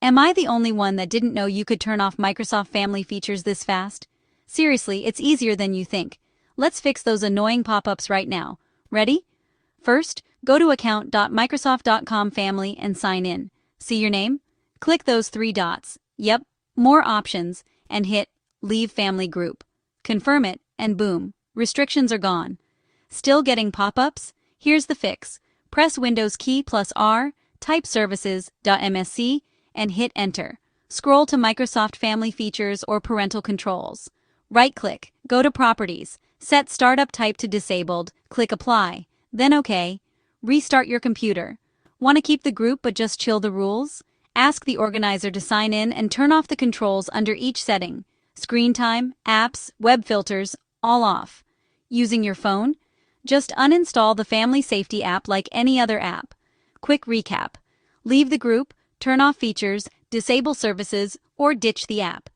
Am I the only one that didn't know you could turn off Microsoft Family features this fast? Seriously, it's easier than you think. Let's fix those annoying pop-ups right now. Ready? First, go to account.microsoft.com family and sign in. See your name? Click those three dots. Yep, more options, and hit Leave Family Group. Confirm it, and boom, restrictions are gone. Still getting pop-ups? Here's the fix. Press Windows key plus R, type services.msc, and hit Enter. Scroll to Microsoft Family Features or Parental Controls. Right-click, go to Properties, set Startup Type to Disabled, click Apply, then OK. Restart your computer. Want to keep the group but just chill the rules? Ask the organizer to sign in and turn off the controls under each setting. Screen time, apps, web filters, all off. Using your phone? Just uninstall the Family Safety app like any other app. Quick recap. Leave the group, turn off features, disable services, or ditch the app.